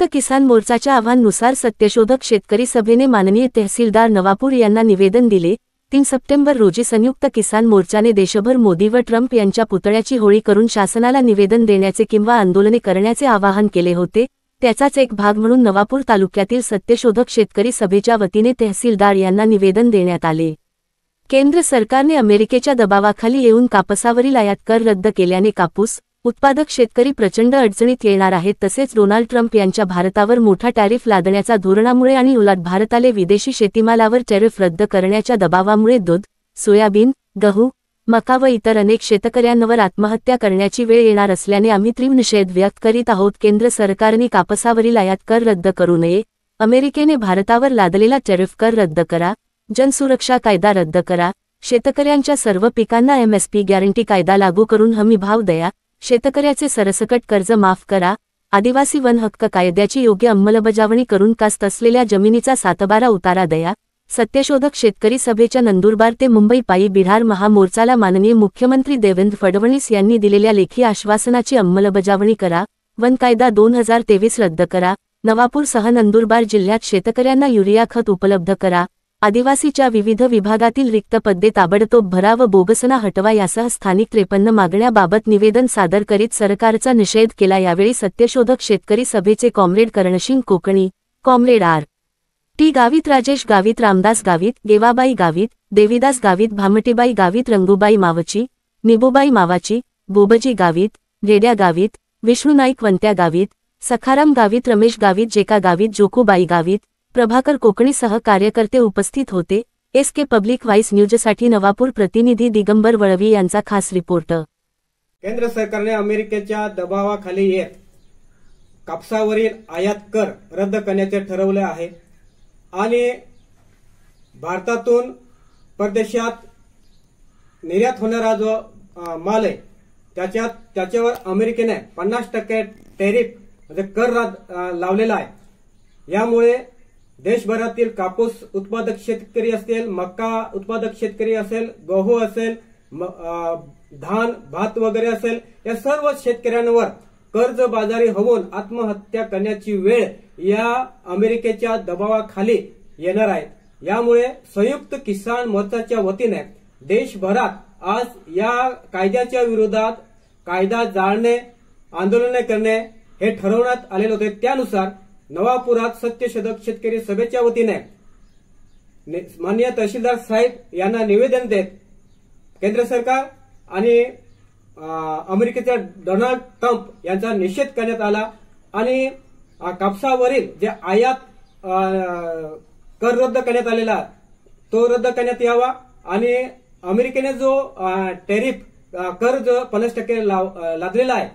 संयुक्त किसान मोर्चाच्या आव्हानानुसार सत्यशोधक शेतकरी सभेने माननीय तहसीलदार नवापूर यांना निवेदन दिले। 3 सप्टेंबर रोजी संयुक्त किसान मोर्चाने देशभर मोदी व ट्रम्प यांच्या पुतळ्याची होळी करून शासनाला निवेदन देण्याचे किंवा आंदोलने करण्याचे आवाहन केले होते। त्याचाच एक भाग म्हणून नवापूर तालुक्यातील सत्यशोधक शेतकरी सभेच्या वतीने तहसीलदार यांना निवेदन देण्यात आले। केंद्र सरकारने अमेरिकेच्या दबावाखाली येऊन कापसावरील आयात कर रद्द केल्याने कापूस उत्पादक शेतकरी प्रचंड अडचणीत येणार आहेत। तसेच डोनाल्ड ट्रम्प यांच्या भारतावर मोठा टॅरिफ लादण्याच्या धोरणामुळे आणि उलट भारताले विदेशी शेतीमालावर टॅरिफ रद्द करण्याच्या दबावामुळे दूध, सोयाबीन, गहू, मका व इतर अनेक शेतकऱ्यांवर आत्महत्या करण्याची वेळ येणार असल्याने आम्ही तीव्र निषेध व्यक्त करीत आहोत। केंद्र सरकारने कापसावरील आयात कर रद्द करू नये, अमेरिकेने भारतावर लादलेला टॅरिफ कर रद्द करा, जनसुरक्षा कायदा रद्द करा, शेतकऱ्यांच्या सर्व पिकांना MSP गॅरंटी कायदा लागू करून हमी भाव द्या, शेतकऱ्याचे सरसकट कर्ज माफ करा, आदिवासी वन हक्क कायद्याची योग्य अंमलबजावणी करून कास्त असलेल्या जमिनीचा 7/12 उतारा द्या। सत्यशोधक शेतकरी सभेच्या नंदुरबार ते मुंबई पायी बिहार महामोर्चाला माननीय मुख्यमंत्री देवेंद्र फडणवीस यांनी दिलेल्या लेखी आश्वासनाची अंमलबजावणी करा। वन कायदा 2023 रद्द करा। नवापूरसह नंदुरबार जिल्ह्यात शेतकऱ्यांना युरिया खत उपलब्ध करा। आदिवासीच्या विविध विभागातील रिक्त पदे ताबडतोब भरा व बोगसना हटवा यासह स्थानिक 53 मागण्याबाबत निवेदन सादर करीत सरकारचा निषेध केला। यावेळी सत्यशोधक शेतकरी सभेचे comrade Karnasingh Kokani, comrade R.T. Gavit, Rajesh Gavit, Ramdas Gavit, Gevabai Gavit, Devidas Gavit, Bhamtibai Gavit, Rangubai Mavchi, Nibobai Mavachi, Bobji Gavit, Redya Gavit, Vishnu Naik Vantya Gavit, Sakharam Gavit, Ramesh Gavit, Jeka Gavit, जोकूबाई Gavit, Prabhakar कोकणीसह कार्यकर्ते उपस्थित होते। SK पब्लिक व्हॉइस न्यूजसाठी नवापूर प्रतिनिधी दिगंबर वळवी यांचा खास रिपोर्ट। केंद्र सरकारने अमेरिकेच्या दबावाखाली येत कापसावरील आयात कर रद्द करण्याचे ठरवले आहे आणि भारतातून परदेशात निर्यात होणारा जो माल आहे त्याच्यावर अमेरिकेने 50% टॅरिफ म्हणजे कर लावलेला आहे। यामुळे देशभरातील कापूस उत्पादक शेतकरी असेल, मका उत्पादक शेतकरी असेल, गहू असेल, धान भात वगैरे असेल, या सर्व शेतकऱ्यांवर कर्जबाजारी होऊन आत्महत्या करण्याची वेळ या अमेरिकेच्या दबावाखाली येणार आहे। यामुळे संयुक्त किसान मोर्चाच्या वतीने देशभरात आज या कायद्याच्या विरोधात कायदा जाळणे, आंदोलने करणे हे ठरवण्यात आलेले होते। त्यानुसार नवापुरात सत्यशोधक शेतकरी सभेच्या वतीने माननीय तहसीलदार साहेब यांना निवेदन देत केंद्र सरकार आणि अमेरिकेच्या डोनाल्ड ट्रम्प यांचा निषेध करण्यात आला आणि कापसावरील जे आयात कर रद्द करण्यात आलेला तो रद्द करण्यात यावा आणि अमेरिकेने जो टॅरिफ कर जो 50% लादलेला आहे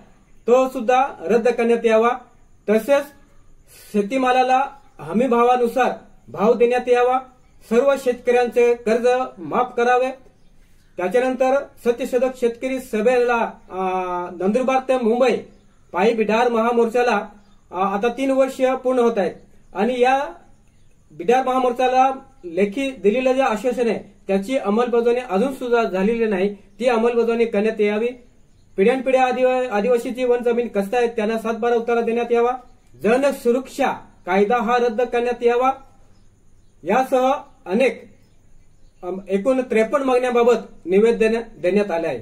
तो सुद्धा रद्द करण्यात यावा। तसेच शेतीमालाला हमी भावानुसार भाव देण्यात यावा। सर्व शेतकऱ्यांचे कर्ज माफ करावे। त्याच्यानंतर सत्यशोधक शेतकरी सभेला नंदुरबार ते मुंबई पायी बिहार महामोर्चाला आता 3 वर्ष पूर्ण होत आहेत आणि या बिहार महामोर्चाला लेखी दिलेलं जे आश्वासन आहे त्याची अंमलबजावणी अजून सुद्धा झालेली नाही। ती अंमलबजावणी करण्यात यावी। पिढ्यानपिढ्या आदिवासीची वन जमीन कष्ट आहेत त्यांना 7/12 उतारा देण्यात यावा। जनसुरक्षा कायदा हा रद्द करण्यात यावा। यासह अनेक एकूण 53 मागण्याबाबत निवेदन देण्यात आले आहे।